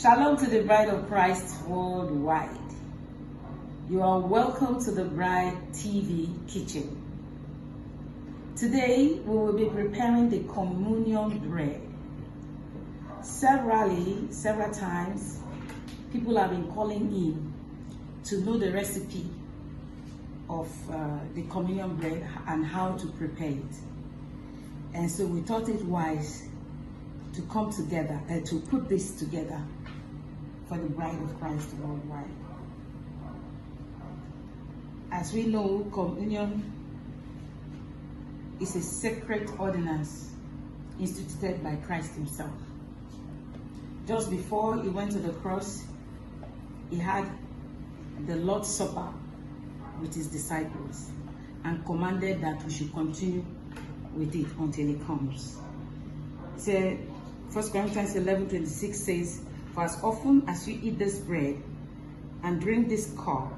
Shalom to the bride of Christ worldwide. You are welcome to the Bride TV kitchen. Today we will be preparing the communion bread. Several times people have been calling in to know the recipe of the communion bread and how to prepare it. And so we thought it wise to come together and to put this together for the bride of Christ worldwide. As we know, communion is a sacred ordinance instituted by Christ himself. Just before he went to the cross, he had the Lord's Supper with his disciples and commanded that we should continue with it until he comes. So 1 Corinthians 11:26 says, "For as often as you eat this bread and drink this cup,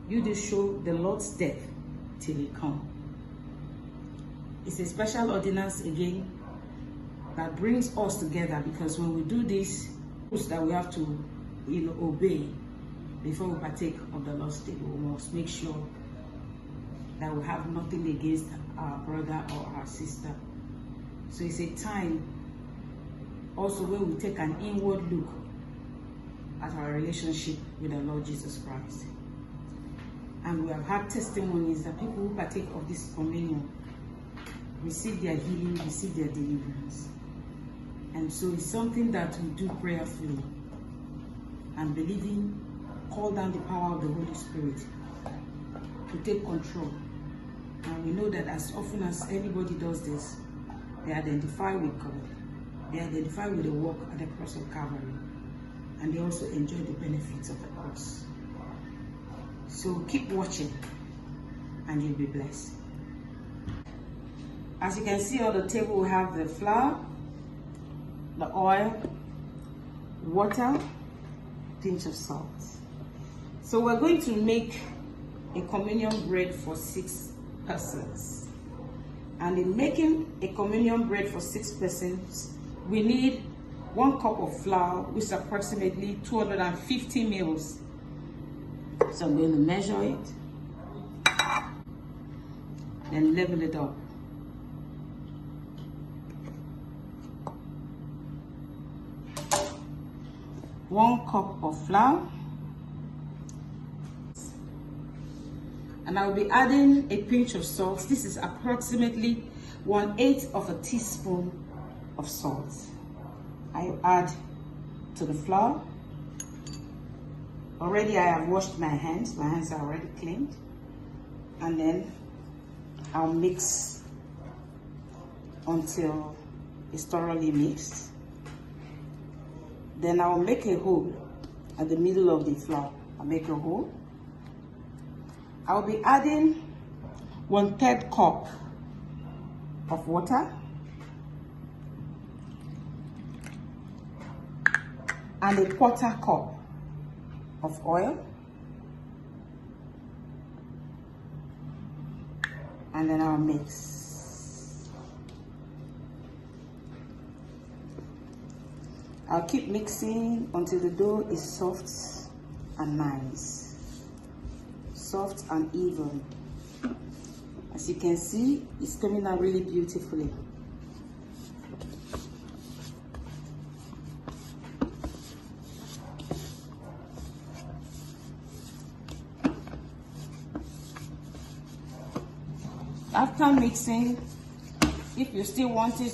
you do show the Lord's death till he come." It's a special ordinance again that brings us together, because when we do this, that we have to obey before we partake of the Lord's table. We must make sure that we have nothing against our brother or our sister. So it's a time also when we take an inward look at our relationship with the Lord Jesus Christ. And we have had testimonies that people who partake of this communion receive their healing, receive their deliverance. And so it's something that we do prayerfully and believing, call down the power of the Holy Spirit to take control. And we know that as often as anybody does this, they identify with God. They identify with the work at the cross of Calvary. And they also enjoy the benefits of the cross. So keep watching and you'll be blessed. As you can see on the table, we have the flour, the oil, water, pinch of salt. So we're going to make a communion bread for 6 persons. And in making a communion bread for 6 persons, we need 1 cup of flour, which is approximately 250 mils. So I'm going to measure it and level it up. One cup of flour, and I'll be adding a pinch of salt. This is approximately 1/8 of a teaspoon of salt. I add to the flour. Already I have washed my hands. My hands are already cleaned. And then I'll mix until it's thoroughly mixed. Then I'll make a hole at the middle of the flour. I'll make a hole. I'll be adding 1/3 cup of water and 1/4 cup of oil, and then I'll mix. I'll keep mixing until the dough is soft and nice, soft and even. As you can see, it's coming out really beautifully. After mixing, if you still want it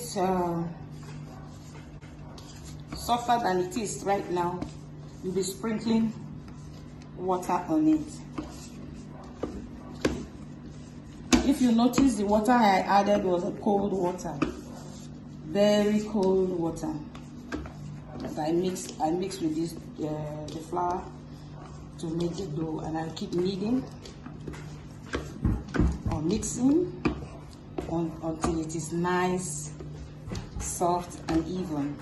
softer than it is right now, you'll be sprinkling water on it. If you notice, the water I added was a cold water, very cold water. But I mixed with this the flour to make the dough, and I keep kneading or mixing until it is nice, soft, and even.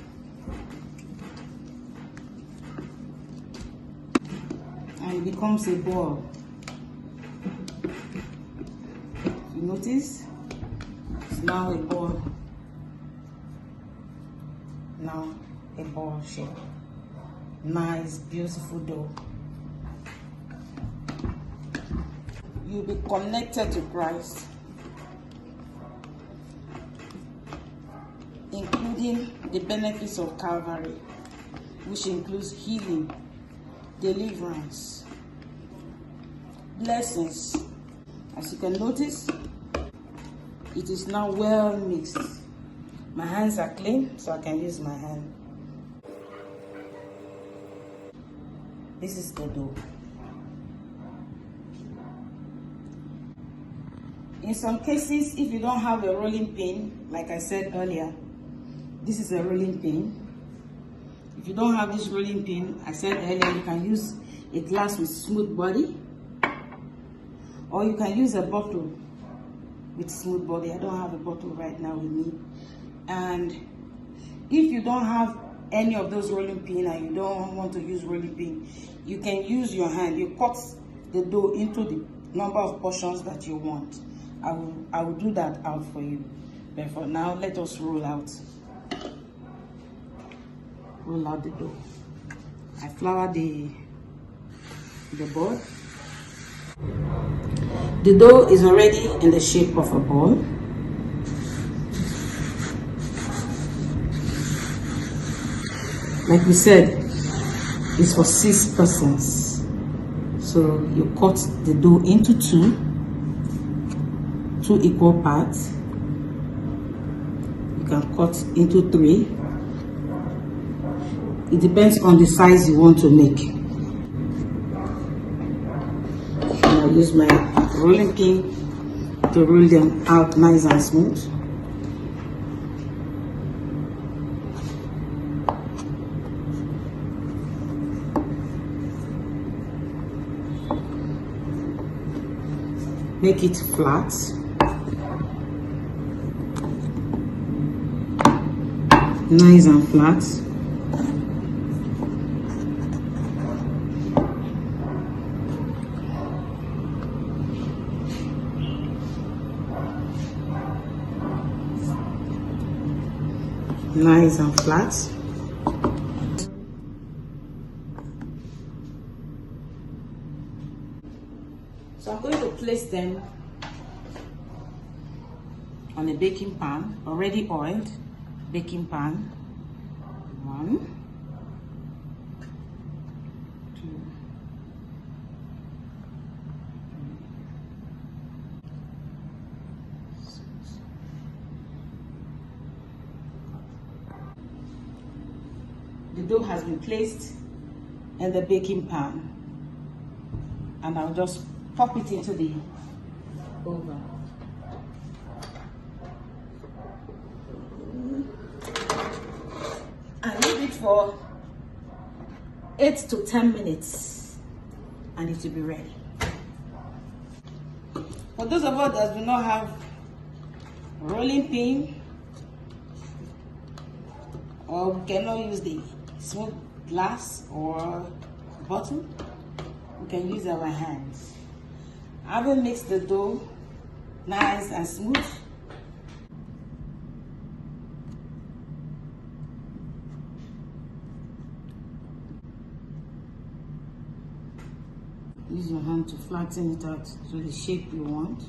And it becomes a ball. You notice? It's now a ball. Now a ball shape. Nice, beautiful dough. You'll be connected to Christ, including the benefits of Calvary, which includes healing, deliverance, blessings. As you can notice, it is now well mixed. My hands are clean, so I can use my hand. This is the dough. In some cases, if you don't have a rolling pin, like I said earlier, this is a rolling pin. If you don't have this rolling pin, I said earlier, you can use a glass with smooth body, or you can use a bottle with smooth body. I don't have a bottle right now with me. And if you don't have any of those rolling pin and you don't want to use rolling pin, you can use your hand. You cut the dough into the number of portions that you want. I will do that out for you. But for now, let us roll out the dough. I flour the board. The dough is already in the shape of a ball. Like we said, it's for 6 persons. So you cut the dough into two equal parts. You can cut into 3. It depends on the size you want to make. I'll use my rolling pin to roll them out nice and smooth. Make it flat. Nice and flat. Nice and flat. So I'm going to place them on a baking pan, already oiled baking pan. 1, 2, 3, 6. The dough has been placed in the baking pan, and I'll just pop it into the oven. And leave it for 8 to 10 minutes, and it will be ready. For those of us that do not have rolling pin, or we cannot use the smooth glass or bottle, we can use our hands. Having mixed the dough nice and smooth, use your hand to flatten it out to the shape you want.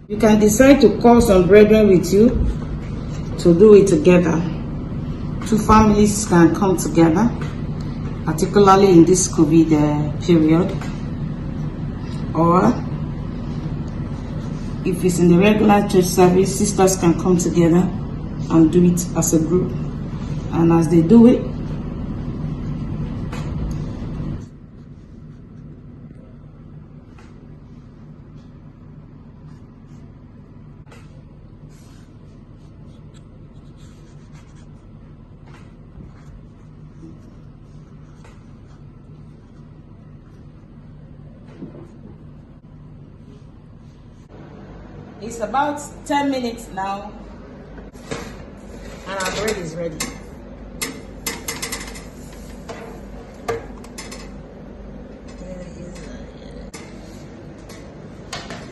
You can decide to call some brethren with you to do it together. 2 families can come together, particularly in this COVID period. Or if it's in the regular church service, sisters can come together and do it as a group. And as they do it, it's about 10 minutes now, and our bread is ready.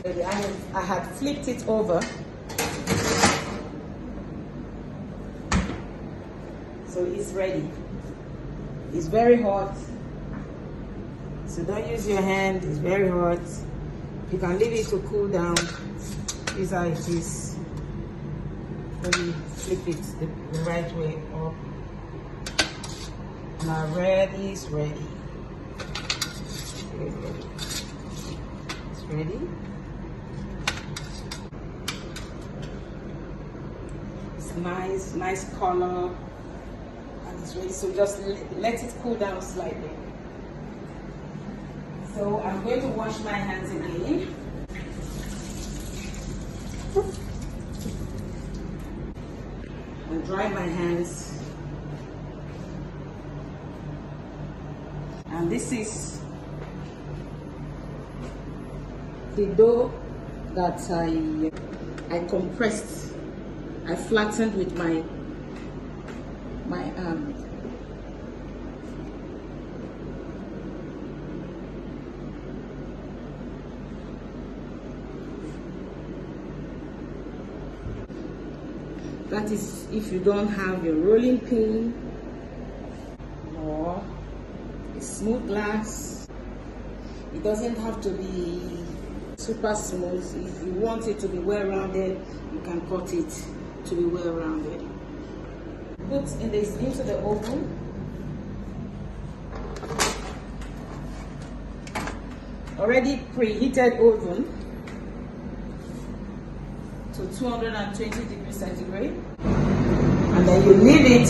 I had flipped it over. So it's ready. It's very hot. So don't use your hand, it's very hot. You can leave it to cool down. This is how it is. Let me flip it the right way up. Now bread is ready. It's ready. It's nice color. And it's ready. So just let it cool down slightly. So I'm going to wash my hands again. And dry my hands. And this is the dough that I compressed. I flattened with my arm. That is if you don't have your rolling pin or a smooth glass. It doesn't have to be super smooth. If you want it to be well rounded, you can cut it to be well rounded. Put into the oven. Already preheated oven to 220 degrees centigrade, and then you leave it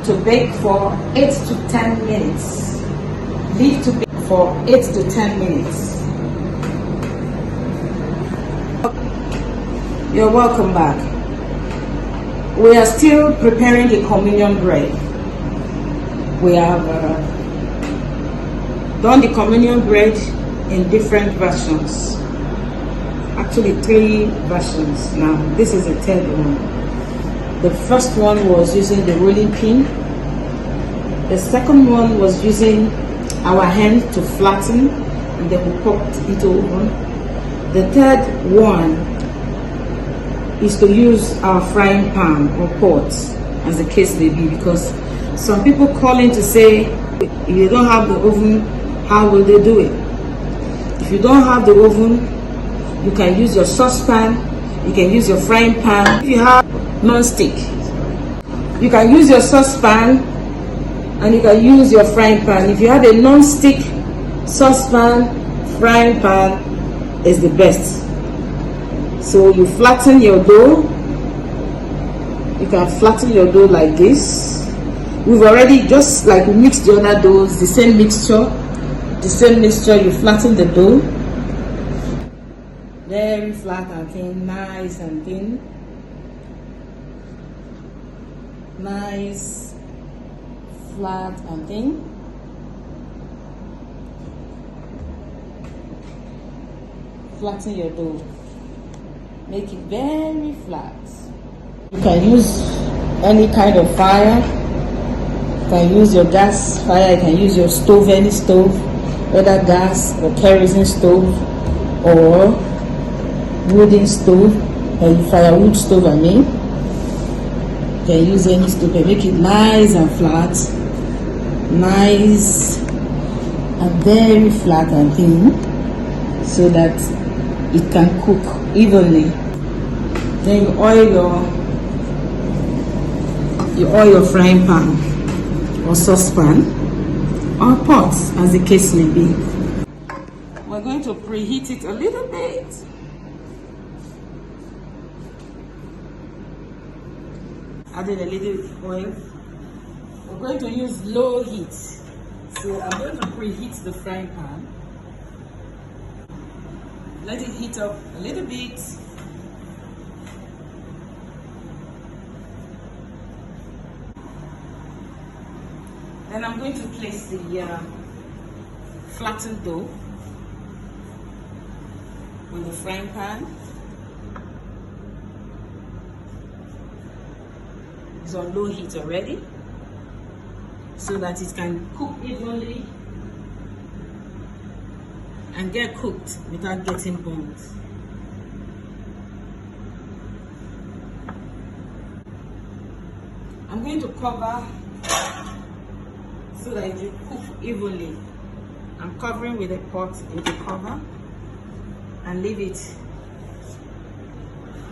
to bake for 8 to 10 minutes. Leave to bake for 8 to 10 minutes. You're welcome back. We are still preparing the communion bread. We have done the communion bread in different versions. Actually 3 versions. Now this is the 3rd one. The first one was using the rolling pin. The second one was using our hand to flatten, and then we popped into oven. The 3rd one is to use our frying pan or pot, as the case may be, because some people call in to say, if you don't have the oven, how will they do it? If you don't have the oven, you can use your saucepan, you can use your frying pan. If you have non-stick, you can use your saucepan and you can use your frying pan. If you have a non-stick saucepan, frying pan is the best. So you flatten your dough. You can flatten your dough like this. We've already, just like we mixed the other doughs, the same mixture, you flatten the dough. Very flat and thin, nice and thin. Nice, flat and thin. Flatten your dough. Make it very flat. You can use any kind of fire. You can use your gas fire, you can use your stove, any stove, whether gas or kerosene stove or wooden stove, firewood stove, I mean. You can use any stove and make it nice and flat, nice and very flat and thin, so that it can cook evenly. Then you oil your frying pan or saucepan or pot, as the case may be. We're going to preheat it a little bit. Added a little oil. We're going to use low heat. So I'm going to preheat the frying pan. Let it heat up a little bit. Then I'm going to place the flattened dough on the frying pan. It's on low heat already, so that it can cook evenly and get cooked without getting burned. I'm going to cover so that it will cook evenly. I'm covering with a pot with a cover and leave it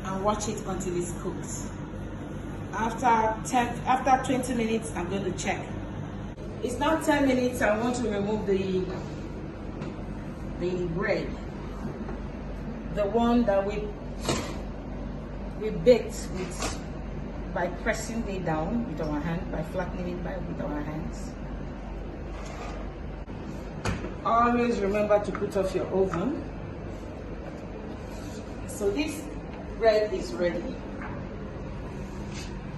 and watch it until it's cooked. After 20 minutes, I'm going to check. It's now 10 minutes. I want to remove the bread, the one that we baked with by pressing it down with our hand, by flattening it with our hands. Always remember to put off your oven. So this bread is ready.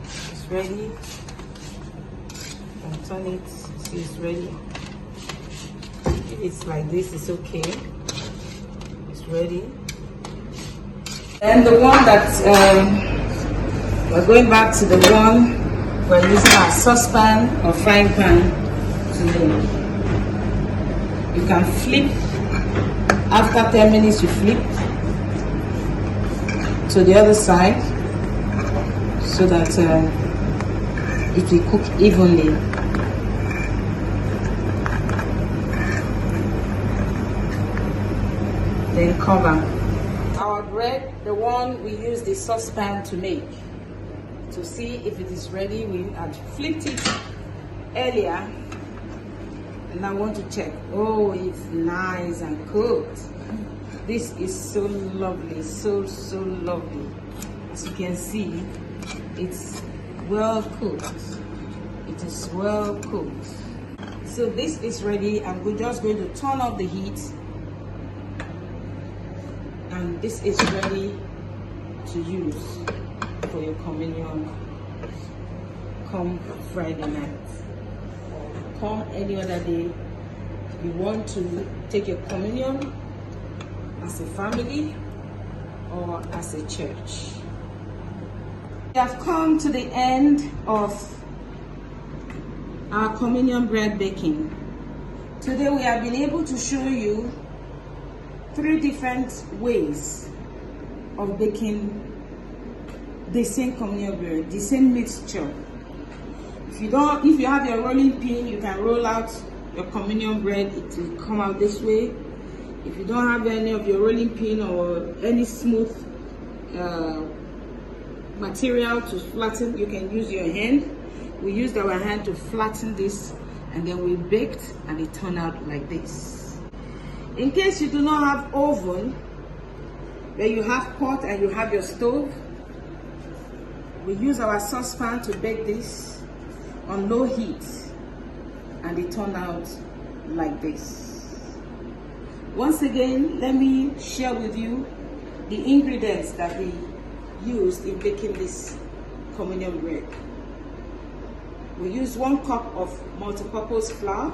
It's ready. And turn it. See, it's ready. If it's like this, it's okay. It's ready. And the one that we're going back to the one we're using our saucepan or frying pan today. You can flip. After 10 minutes, you flip to the other side so that it will cook evenly. Then cover. Our bread, the one we use the saucepan to make, to see if it is ready. We had flipped it earlier and I want to check. Oh, it's nice and cooked. This is so lovely, so lovely. As you can see, it's well cooked. It is well cooked. So this is ready. I'm just going to turn off the heat, and this is ready to use for your communion come Friday night or come any other day you want to take your communion as a family or as a church. We have come to the end of our communion bread baking. Today we have been able to show you 3 different ways of baking the same communion bread, the same mixture. If you have your rolling pin, you can roll out your communion bread. It will come out this way. If you don't have any of your rolling pin or any smooth material to flatten, you can use your hand. We used our hand to flatten this, and then we baked and it turned out like this. In case you do not have oven, where you have pot and you have your stove, we use our saucepan to bake this on low heat, and it turned out like this. Once again, let me share with you the ingredients that we used in baking this communion bread. We used 1 cup of multi-purpose flour,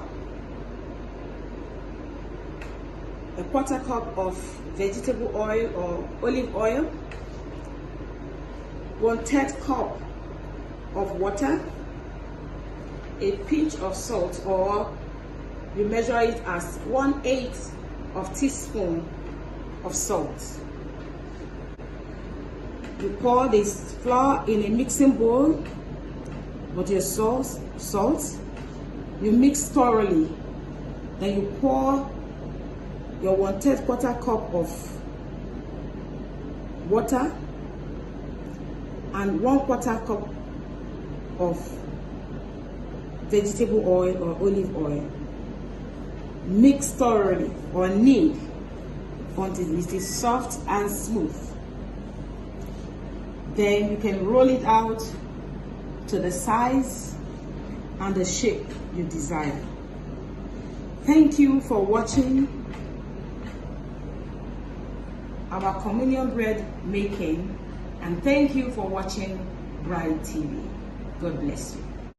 a 1/4 cup of vegetable oil or olive oil, 1/3 cup of water, a pinch of salt, or you measure it as 1/8 of teaspoon of salt. You pour this flour in a mixing bowl with your salt. You mix thoroughly. Then you pour your 1/3 cup of water and 1/4 cup of vegetable oil or olive oil. Mix thoroughly or knead until it is soft and smooth. Then you can roll it out to the size and the shape you desire. Thank you for watching our communion bread making, and thank you for watching Bride TV. God bless you.